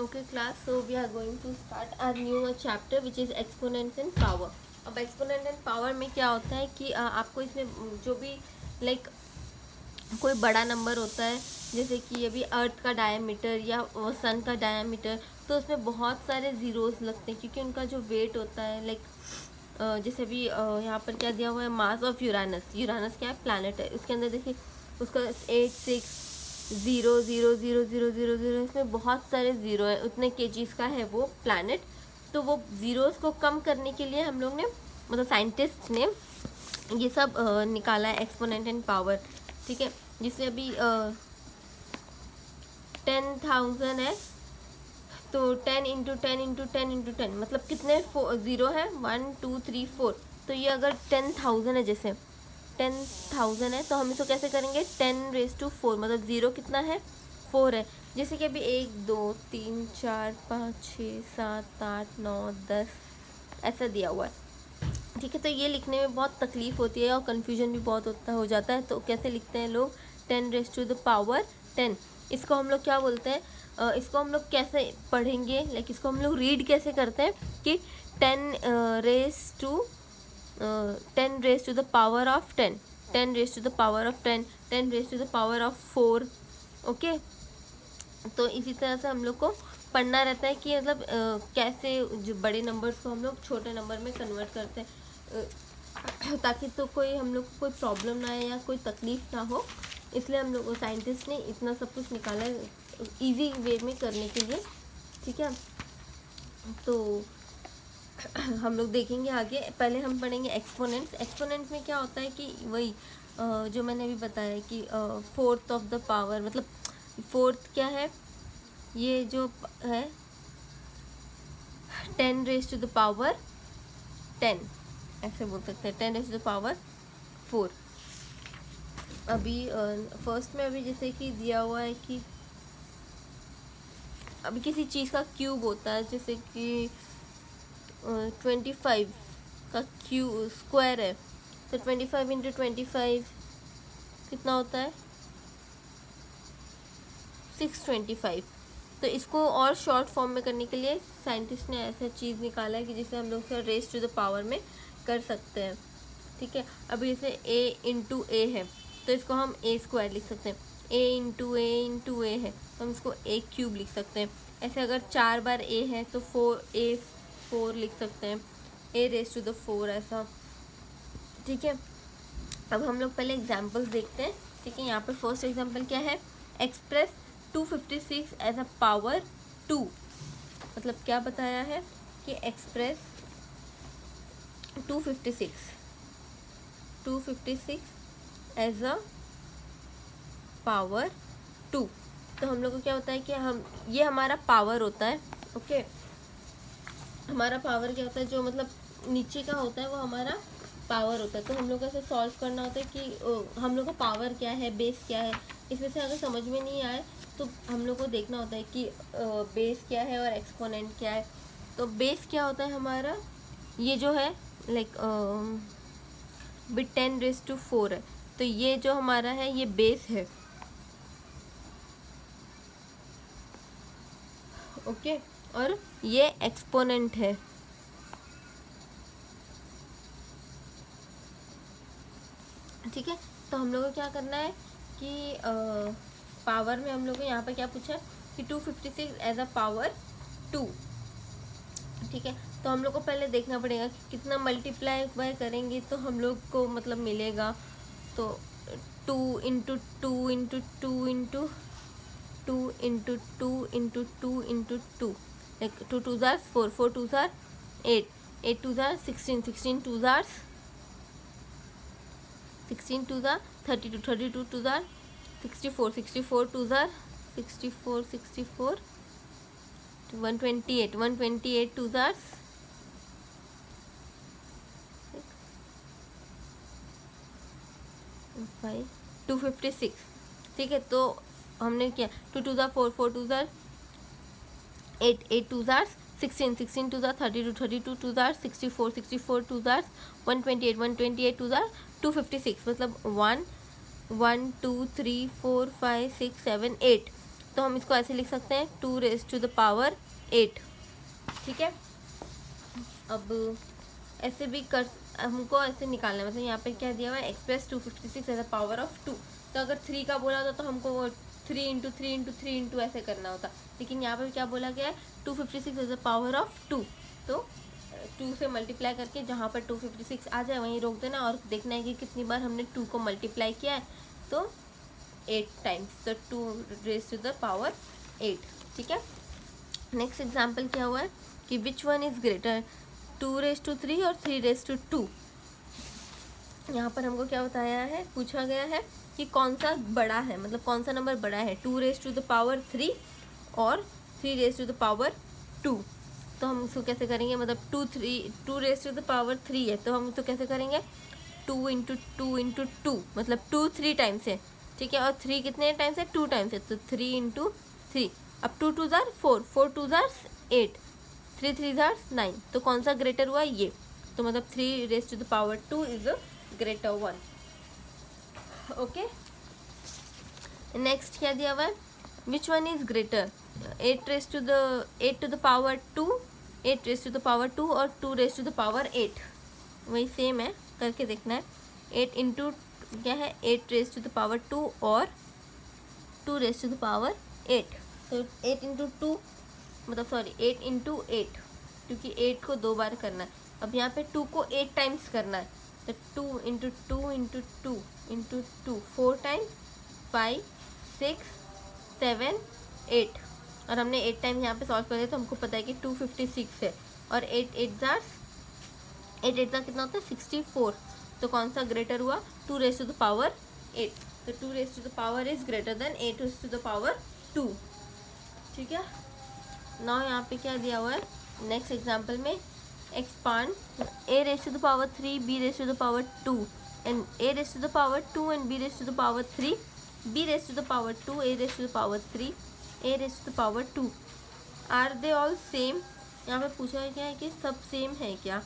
Okay class, so we are going to start our new chapter which is exponents and power. अब exponent and power में क्या होता है कि आपको इसमें जो भी लाइक कोई बड़ा नंबर होता है, जैसे कि अभी अर्थ का डायमीटर या सन का डायमीटर, तो उसमें बहुत सारे ज़ीरोज़ लगते हैं क्योंकि उनका जो वेट होता है लाइक जैसे अभी यहाँ पर क्या दिया हुआ है, मास ऑफ यूरानस. यूरानस क्या है, प्लैनेट है. उसके अंदर देखिए उसका 8, 6, 0, 0, 0, 0, 0, 0, इसमें बहुत सारे ज़ीरो है. उतने केजीज का है वो प्लैनेट. तो वो ज़ीरोज़ को कम करने के लिए हम लोग ने, मतलब साइंटिस्ट ने ये सब निकाला है, एक्सपोनेंट एंड पावर. ठीक है, जिससे अभी 10,000 है तो 10 × 10 × 10 × 10 मतलब कितने ज़ीरो है, 1 2 3 4. तो ये अगर 10,000 है, जैसे 10,000 है तो हम इसको कैसे करेंगे, 10⁻⁴, मतलब ज़ीरो कितना है, 4 है. जैसे कि अभी 1 2 3 4 5 6 7 8 9 10 ऐसा दिया हुआ है. ठीक है, तो ये लिखने में बहुत तकलीफ़ होती है और कन्फ्यूजन भी बहुत हो जाता है. तो कैसे लिखते हैं लोग, 10⁻10. इसको हम लोग क्या बोलते हैं, इसको हम लोग कैसे पढ़ेंगे, लाइक इसको हम लोग रीड कैसे करते हैं कि 10⁻10 10⁻10 10⁻4. ओके, तो इसी तरह से हम लोग को पढ़ना रहता है कि मतलब कैसे जो बड़े नंबर्स को हम लोग छोटे नंबर में कन्वर्ट करते हैं, ताकि तो कोई हम लोग को कोई प्रॉब्लम ना आए या कोई तकलीफ़ ना हो. इसलिए हम लोग साइंटिस्ट ने इतना सब कुछ निकाला है इजी वे में करने के लिए. ठीक है, तो हम लोग देखेंगे आगे. पहले हम पढ़ेंगे एक्सपोनेंट्स. एक्सपोनेंट्स में क्या होता है कि वही जो मैंने अभी बताया कि फोर्थ ऑफ द पावर, मतलब फोर्थ क्या है, ये जो है 10⁻10 ऐसे बोल सकते हैं, 10⁻4. अभी फर्स्ट में अभी जैसे कि दिया हुआ है कि अभी किसी चीज़ का क्यूब होता है, जैसे कि 25 का स्क्वायर है, तो 25 × 25 कितना होता है, 625. तो इसको और शॉर्ट फॉर्म में करने के लिए साइंटिस्ट ने ऐसा चीज़ निकाला है कि जिसे हम लोग रेज़ टू द पावर में कर सकते हैं. ठीक है, अभी जैसे a × a है तो इसको हम a² लिख सकते हैं. a × a है तो हम इसको a³ लिख सकते हैं. ऐसे अगर 4 बार a है तो 4 लिख सकते हैं, a⁻⁴ ऐसा. ठीक है, अब हम लोग पहले एग्जाम्पल्स देखते हैं. ठीक है, यहाँ पर फर्स्ट एग्जाम्पल क्या है, एक्सप्रेस 256 एज अ पावर 2. मतलब क्या बताया है कि एक्सप्रेस 256 एज अ पावर 2. तो हम लोग को क्या होता है कि हम, ये हमारा पावर होता है. ओके, हमारा पावर क्या होता है, जो मतलब नीचे का होता है वो हमारा पावर होता है. तो हम लोग को ऐसे सॉल्व करना होता है कि हम लोग का पावर क्या है, बेस क्या है. इसमें से अगर समझ में नहीं आए तो हम लोग को देखना होता है कि बेस क्या है और एक्सपोनेंट क्या है. तो बेस क्या होता है हमारा, ये जो है लाइक भी 10⁻⁴ है, तो ये जो हमारा है ये बेस है. ओके, और ये एक्सपोनेंट है. ठीक है, तो हम लोग को क्या करना है कि पावर में हम लोग को यहाँ पर क्या पूछा है कि 256 एज अ पावर 2. ठीक है, तो हम लोग को पहले देखना पड़ेगा कि कितना मल्टीप्लाई बाय करेंगे तो हम लोग को मतलब मिलेगा. तो 2 × 2 × 2 × 2 × 2 × 2 × 2, like 2 2s are 4, 4 2s are 8, 8 2s are 16, 16 2s are 16 2s are 32, 32 2s are 64, 64 2s are 64, 64 128, 128 2s are 5, 256. ठीक है, तो हमने क्या, 2 2s are 4, 4 2s are 8, 8 2s are 16, 16 2s are 32, 32 2s are 64, 64 2s are 128, 128 2s are 256. मतलब 1 1 2 3 4 5 6 7 8. तो हम इसको ऐसे लिख सकते हैं 2 रेज टू द पावर 8। ठीक है, अब ऐसे भी कर, हमको ऐसे निकालना है, मतलब यहाँ पे क्या दिया हुआ है, express 256 as a power of 2। तो अगर 3 का बोला होता तो हमको वो 3 इंटू 3 इंटू 3 इंटू ऐसे करना होता, लेकिन यहाँ पे क्या बोला गया है 256 एज अ पावर ऑफ 2। तो 2 से मल्टीप्लाई करके जहाँ पर 256 आ जाए वहीं रोक देना और देखना है कि कितनी बार हमने 2 को मल्टीप्लाई किया है, तो 8 टाइम्स, तो 2 रेज टू द पावर 8। ठीक है, नेक्स्ट एग्जाम्पल क्या हुआ है कि which one is greater, 2 raise to 3 और 3 रेज टू 2। यहाँ पर हमको क्या बताया है, पूछा गया है कि कौन सा बड़ा है, मतलब कौन सा नंबर बड़ा है, 2 रेज टू द पावर 3 और 3 रेज टू द पावर 2। तो हम इसको कैसे करेंगे, मतलब 2 रेज टू द पावर 3 है, तो हम इसको कैसे करेंगे 2 इंटू 2 इंटू 2, मतलब 2 3 टाइम्स है। ठीक है, और 3 कितने टाइम्स है, 2 टाइम्स है, तो 3 इंटू 3। अब 2 2 जार 4, 4 2 जार 8, 3 3 जार 9। तो कौन सा ग्रेटर हुआ ये, तो मतलब 3 raise to the power 2 is a greater one. Okay, next क्या दिया हुआ है, which one is greater, 8 to the power 2, 8 raise to the power 2 और 2 रेज टू द पावर 8। वही सेम है, करके देखना है। 8 इंटू क्या है, 8 रेज टू द पावर 2 और 2 रेज टू द पावर 8। तो 8 इंटू 2 मतलब सॉरी 8 इंटू 8, क्योंकि 8 को 2 बार करना है। अब यहाँ पे 2 को 8 टाइम्स करना है, तो 2 इंटू 2 इंटू 2 इंटू 2 4 टाइम्स, 5 6 7 8, और हमने 8 टाइम यहाँ पे सॉल्व कर दिया, तो हमको पता है कि 256 है, और 8 8 जार 8 8 जार कितना होता है 64। तो कौन सा ग्रेटर हुआ, 2 रेज टू द पावर 8। तो 2 raise to the power is greater than 8 raise to the power 2। ठीक है, नाउ यहाँ पे क्या दिया हुआ है, नेक्स्ट एग्जाम्पल में expand a raise to the power 3, b raise to the power 2 and a raise to the power 2 and b raise to the power 3, b raise to the power 2, a raise to the power 3, a raise to the power 2। Are they all same, यहाँ पे पूछा गया है कि सब same है क्या।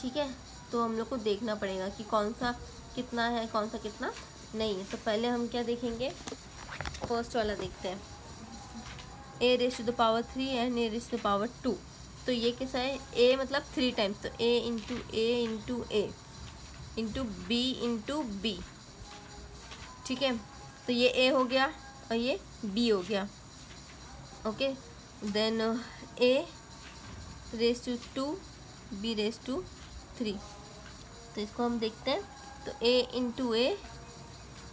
ठीक है, तो हम लोग को देखना पड़ेगा कि कौन सा कितना है, कौन सा कितना नहीं है। तो पहले हम क्या देखेंगे, फर्स्ट वाला देखते हैं, a raise to the power 3 and a raise to the power 2। तो ये कैसा है, a मतलब 3 टाइम्स, तो a into a into b into b। ठीक है, तो ये a हो गया और ये b हो गया। Okay, then a raise to 2, b raise to 3। तो इसको हम देखते हैं, तो a इंटू a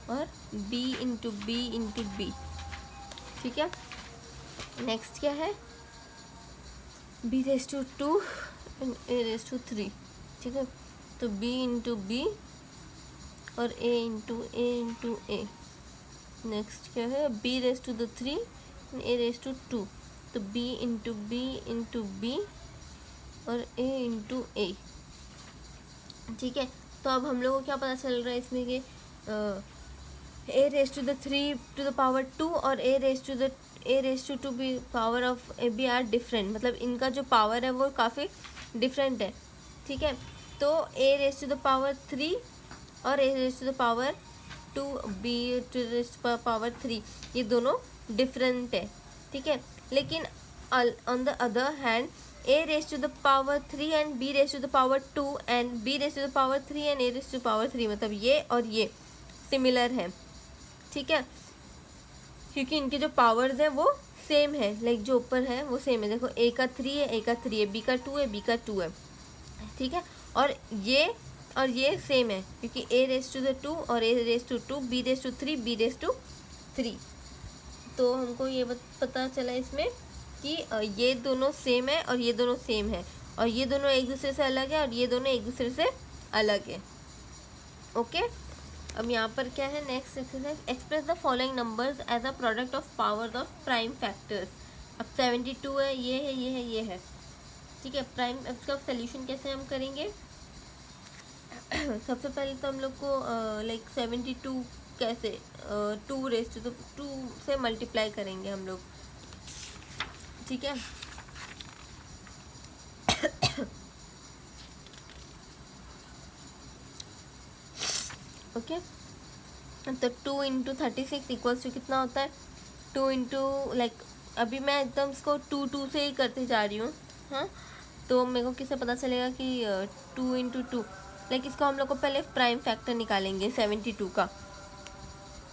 और b into b into b। ठीक है, नेक्स्ट क्या है, b raise to 2 and a raise to 3। ठीक है, तो b इंटू b और a इंटू a। नेक्स्ट क्या है, b raise to the 3 and a raise to 2। तो b इंटू b और a इंटू a। ठीक है, तो अब हम लोगों को क्या पता चल रहा है इसमें कि a raise to the 3 to the power 2 और a रेज टू 2 भी power of b are different, मतलब इनका जो पावर है वो काफ़ी डिफरेंट है। ठीक है, तो a raise to the power 3 और a raise to the power 2, b raise to the power 3, ये दोनों डिफरेंट है। ठीक है, लेकिन on the other hand a raise to the power 3 and b raise to the power 2 and b raise to the power 3 and a raise to the power 3, मतलब ये और ये सिमिलर है। ठीक है, क्योंकि इनके जो पावर्स हैं वो सेम है, लाइक जो ऊपर है वो सेम है। देखो a का 3 है, a का 3 है, b का 2 है, b का 2 है। ठीक है, और ये सेम है, क्योंकि a रेज टू द 2 और a raise to 2, b raise to 3, b raise to 3। तो हमको ये पता चला इसमें कि ये दोनों सेम है और ये दोनों सेम है, और ये दोनों एक दूसरे से अलग है और ये दोनों एक दूसरे से अलग है। ओके, अब यहाँ पर क्या है, next exercise, express the following numbers as a product of powers of prime factors. अब 72 है, ये है, ये है, ये है। ठीक है, प्राइम, इसका सोल्यूशन कैसे हम करेंगे सबसे पहले तो हम लोग को लाइक 72 कैसे 2 रेज टू 2 से मल्टीप्लाई करेंगे हम लोग। ठीक है, ओके, तो 2 इंटू 36 इक्वल्स टू कितना होता है, 2 इंटू लाइक अभी मैं एकदम इसको 2 से ही करते जा रही हूँ, हाँ। तो मेरे को किससे पता चलेगा कि 2 इंटू 2, लाइक इसको हम लोग को पहले प्राइम फैक्टर निकालेंगे 72 का,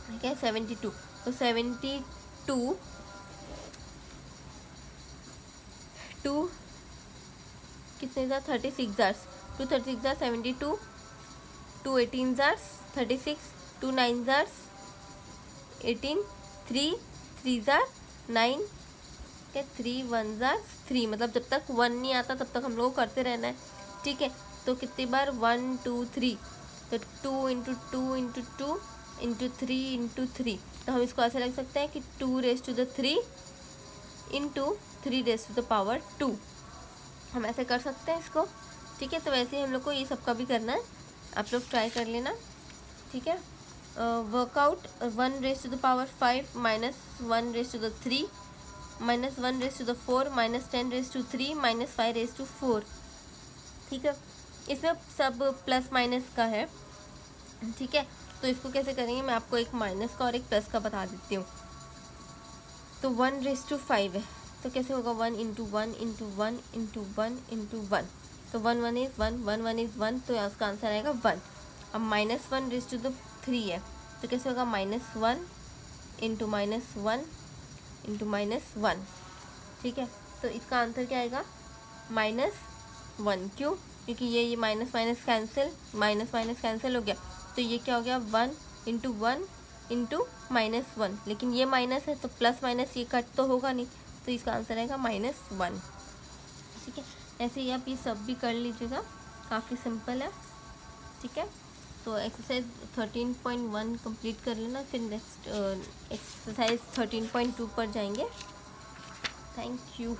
ठीक है। 72, तो 72 टू कितने jar 36 jars, 2 36 jar 72, 2 18 jars 36, 2 9 jars 18, 3 3 jar 9, क्या 3 1 जार 3, मतलब जब तक 1 नहीं आता तब तक हम लोग को करते रहना है, ठीक है। तो कितनी बार 1 2 3, तो 2 इंटू 2 इंटू 2 इंटू 3 इंटू 3, तो हम इसको ऐसे लिख सकते हैं कि 2 raise to the 3 into 3 raise to the power 2, हम ऐसे कर सकते हैं इसको, ठीक है। तो वैसे ही हम लोग को ये सबका भी करना है, आप लोग ट्राई कर लेना, ठीक है। Work out 1 raise to the power 5 minus 1 raise to the 3 minus 1 raise to the 4 minus 10 raise to 3 minus 5 raise to 4, ठीक है। इसमें सब प्लस माइनस का है, ठीक है। तो इसको कैसे करेंगे, मैं आपको एक माइनस का और एक प्लस का बता देती हूँ। तो 1 रेज टू 5 है, तो कैसे होगा 1 इंटू 1 इंटू 1 इंटू 1 इंटू 1, तो 1 1 इज़ 1 1 1 इज़ 1, तो उसका आंसर आएगा 1। अब माइनस 1 रेज टू द 3 है, तो कैसे होगा -1 इंटू -1 इंटू -1, ठीक है। तो इसका आंसर क्या आएगा -1, क्यों, क्योंकि ये minus minus cancel, minus minus cancel हो गया, तो ये क्या हो गया 1 इंटू 1 इंटू -1, लेकिन ये माइनस है तो प्लस माइनस ये कट तो होगा नहीं, तो इसका आंसर आएगा -1, ठीक है। ऐसे ही आप ये सब भी कर लीजिएगा, काफ़ी सिंपल है, ठीक है। तो एक्सरसाइज 13.1 कंप्लीट कर लेना, फिर नेक्स्ट एक्सरसाइज 13.2 पर जाएंगे। Thank you.